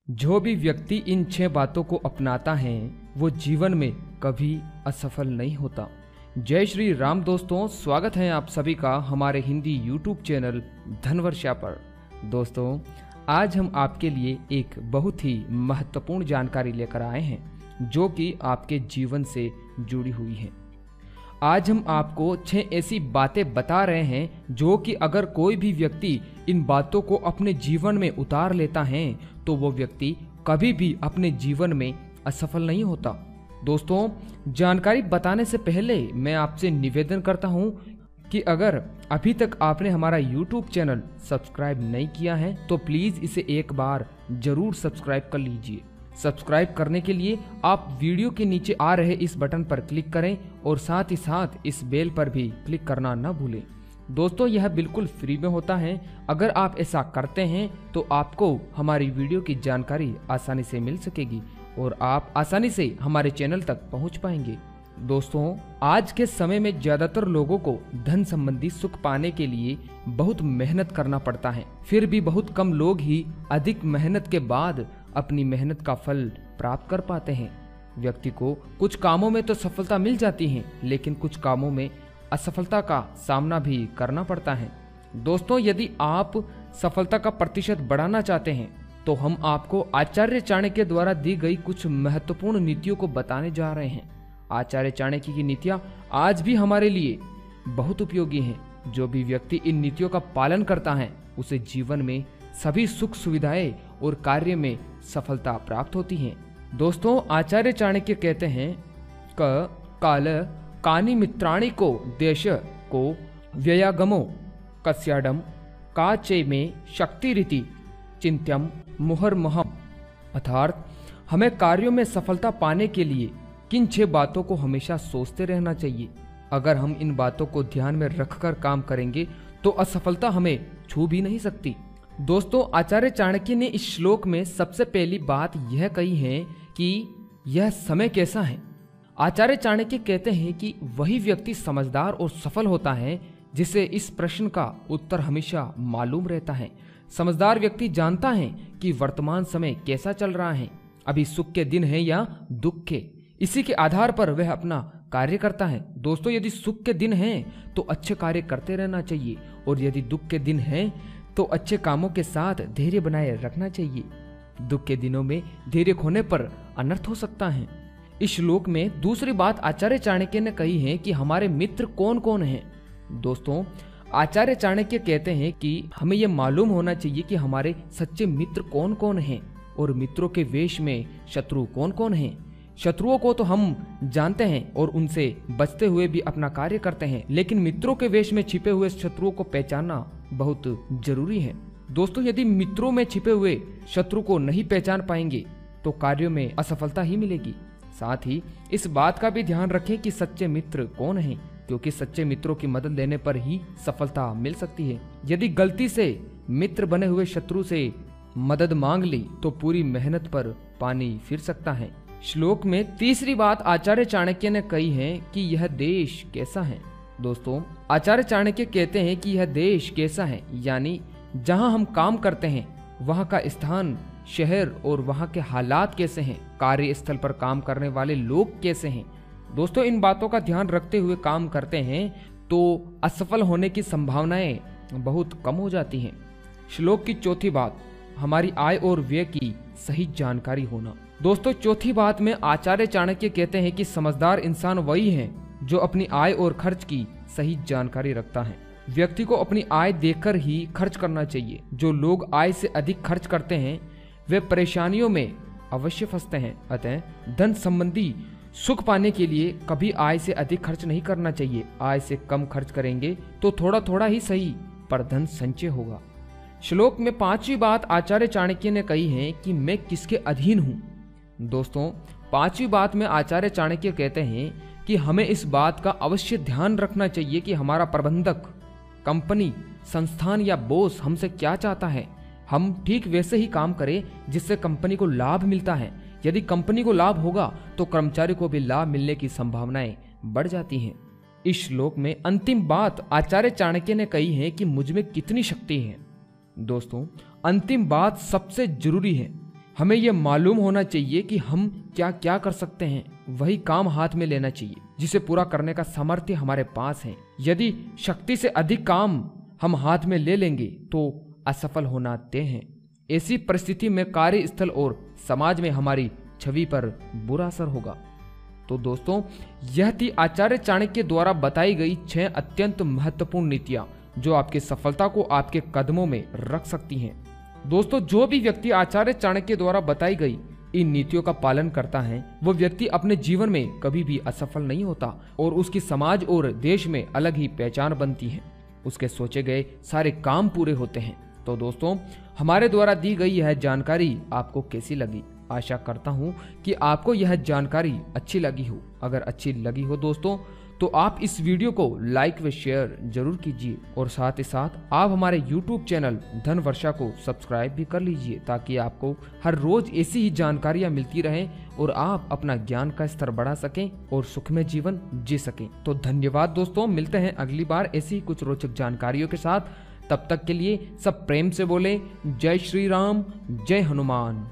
जो भी व्यक्ति इन 6 बातों को अपनाता है वो जीवन में कभी असफल नहीं होता। जय श्री राम दोस्तों, स्वागत है आप सभी का हमारे हिंदी यूट्यूब चैनल धनवर्षा पर। दोस्तों, आज हम आपके लिए एक बहुत ही महत्वपूर्ण जानकारी लेकर आए हैं जो कि आपके जीवन से जुड़ी हुई है। आज हम आपको 6 ऐसी बातें बता रहे हैं जो कि अगर कोई भी व्यक्ति इन बातों को अपने जीवन में उतार लेता है तो वो व्यक्ति कभी भी अपने जीवन में असफल नहीं होता। दोस्तों, जानकारी बताने से पहले मैं आपसे निवेदन करता हूं कि अगर अभी तक आपने हमारा YouTube चैनल सब्सक्राइब नहीं किया है तो प्लीज इसे एक बार जरूर सब्सक्राइब कर लीजिए। सब्सक्राइब करने के लिए आप वीडियो के नीचे आ रहे इस बटन पर क्लिक करें और साथ ही साथ इस बेल पर भी क्लिक करना न भूलें। दोस्तों, यह बिल्कुल फ्री में होता है। अगर आप ऐसा करते हैं तो आपको हमारी वीडियो की जानकारी आसानी से मिल सकेगी और आप आसानी से हमारे चैनल तक पहुंच पाएंगे। दोस्तों, आज के समय में ज्यादातर लोगों को धन संबंधी सुख पाने के लिए बहुत मेहनत करना पड़ता है, फिर भी बहुत कम लोग ही अधिक मेहनत के बाद अपनी मेहनत का फल प्राप्त कर पाते हैं। व्यक्ति को कुछ कामों में तो सफलता मिल जाती है, लेकिन कुछ कामों में असफलता का सामना भी करना पड़ता है। दोस्तों, यदि आप सफलता का प्रतिशत बढ़ाना चाहते हैं तो हम आपको आचार्य चाणक्य द्वारा दी गई कुछ महत्वपूर्ण नीतियों को बताने जा रहे हैं। आचार्य चाणक्य की नीतियां आज भी हमारे लिए बहुत उपयोगी हैं। जो भी व्यक्ति इन नीतियों का पालन करता है उसे जीवन में सभी सुख सुविधाएं और कार्य में सफलता प्राप्त होती है। दोस्तों, आचार्य चाणक्य कहते हैं काल कानि मित्राणि को देश को व्ययागमो कस्याडम काचे में शक्ति रीति चिंत्यम मुहरमहम। अर्थात हमें कार्यों में सफलता पाने के लिए किन 6 बातों को हमेशा सोचते रहना चाहिए। अगर हम इन बातों को ध्यान में रखकर काम करेंगे तो असफलता हमें छू भी नहीं सकती। दोस्तों, आचार्य चाणक्य ने इस श्लोक में सबसे पहली बात यह कही है कि यह समय कैसा है। आचार्य चाणक्य कहते हैं कि वही व्यक्ति समझदार और सफल होता है जिसे इस प्रश्न का उत्तर हमेशा मालूम रहता है। समझदार व्यक्ति जानता है कि वर्तमान समय कैसा चल रहा है, अभी सुख के दिन है या दुख के। इसी के आधार पर वह अपना कार्य करता है। दोस्तों, यदि सुख के दिन हैं तो अच्छे कार्य करते रहना चाहिए और यदि दुख के दिन हैं तो अच्छे कामों के साथ धैर्य बनाए रखना चाहिए। दुख के दिनों में धैर्य खोने पर अनर्थ हो सकता है। इस श्लोक में दूसरी बात आचार्य चाणक्य ने कही है कि हमारे मित्र कौन कौन हैं। दोस्तों, आचार्य चाणक्य कहते हैं कि हमें यह मालूम होना चाहिए कि हमारे सच्चे मित्र कौन कौन हैं और मित्रों के वेश में शत्रु कौन कौन हैं। शत्रुओं को तो हम जानते हैं और उनसे बचते हुए भी अपना कार्य करते हैं, लेकिन मित्रों के वेश में छिपे हुए शत्रुओं को पहचानना बहुत जरूरी है। दोस्तों, यदि मित्रों में छिपे हुए शत्रु को नहीं पहचान पाएंगे तो कार्यों में असफलता ही मिलेगी। साथ ही इस बात का भी ध्यान रखें कि सच्चे मित्र कौन हैं, क्योंकि सच्चे मित्रों की मदद लेने पर ही सफलता मिल सकती है। यदि गलती से मित्र बने हुए शत्रु से मदद मांग ली तो पूरी मेहनत पर पानी फिर सकता है। श्लोक में तीसरी बात आचार्य चाणक्य ने कही है कि यह देश कैसा है। दोस्तों, आचार्य चाणक्य कहते हैं कि यह देश कैसा है, यानी जहां हम काम करते हैं वहां का स्थान, शहर और वहां के हालात कैसे हैं, कार्यस्थल पर काम करने वाले लोग कैसे हैं। दोस्तों, इन बातों का ध्यान रखते हुए काम करते हैं तो असफल होने की संभावनाएं बहुत कम हो जाती हैं। श्लोक की चौथी बात, हमारी आय और व्यय की सही जानकारी होना। दोस्तों, चौथी बात में आचार्य चाणक्य कहते हैं कि समझदार इंसान वही है जो अपनी आय और खर्च की सही जानकारी रखता है। व्यक्ति को अपनी आय देखकर ही खर्च करना चाहिए। जो लोग आय से अधिक खर्च करते हैं वे परेशानियों में अवश्य फंसते हैं। अतः धन संबंधी सुख पाने के लिए कभी आय से अधिक खर्च नहीं करना चाहिए। आय से कम खर्च करेंगे तो थोड़ा थोड़ा ही सही पर धन संचय होगा। श्लोक में 5वीं बात आचार्य चाणक्य ने कही है कि मैं किसके अधीन हूँ। दोस्तों, 5वीं बात में आचार्य चाणक्य कहते हैं कि हमें इस बात का अवश्य ध्यान रखना चाहिए कि हमारा प्रबंधक, कंपनी, संस्थान या बॉस हमसे क्या चाहता है। हम ठीक वैसे ही काम करें जिससे कंपनी को लाभ मिलता है। यदि कंपनी को लाभ होगा तो कर्मचारी को भी लाभ मिलने की संभावनाएं बढ़ जाती हैं। इस श्लोक में अंतिम बात आचार्य चाणक्य ने कही है कि मुझ में कितनी शक्ति है। दोस्तों, अंतिम बात सबसे जरूरी है। हमें यह मालूम होना चाहिए कि हम क्या क्या कर सकते हैं, वही काम हाथ में लेना चाहिए जिसे पूरा करने का सामर्थ्य हमारे पास है। यदि शक्ति से अधिक काम हम हाथ में ले लेंगे तो असफल होना तय है। ऐसी परिस्थिति में कार्यस्थल और समाज में हमारी छवि पर बुरा असर होगा। तो दोस्तों, यह थी आचार्य चाणक्य द्वारा बताई गई 6 अत्यंत महत्वपूर्ण नीतियां जो आपकी सफलता को आपके कदमों में रख सकती हैं। दोस्तों, जो भी व्यक्ति आचार्य चाणक्य द्वारा बताई गई इन नीतियों का पालन करता है वो व्यक्ति अपने जीवन में कभी भी असफल नहीं होता और उसकी समाज और देश में अलग ही पहचान बनती है। उसके सोचे गए सारे काम पूरे होते हैं। तो दोस्तों, हमारे द्वारा दी गई यह जानकारी आपको कैसी लगी? आशा करता हूं कि आपको यह जानकारी अच्छी लगी हो। अगर अच्छी लगी हो दोस्तों तो आप इस वीडियो को लाइक व शेयर जरूर कीजिए और साथ ही साथ आप हमारे YouTube चैनल धन वर्षा को सब्सक्राइब भी कर लीजिए ताकि आपको हर रोज ऐसी ही जानकारियां मिलती रहें और आप अपना ज्ञान का स्तर बढ़ा सकें और सुखमय जीवन जी सकें। तो धन्यवाद दोस्तों, मिलते हैं अगली बार ऐसी ही कुछ रोचक जानकारियों के साथ। तब तक के लिए सब प्रेम से बोले जय श्री राम, जय हनुमान।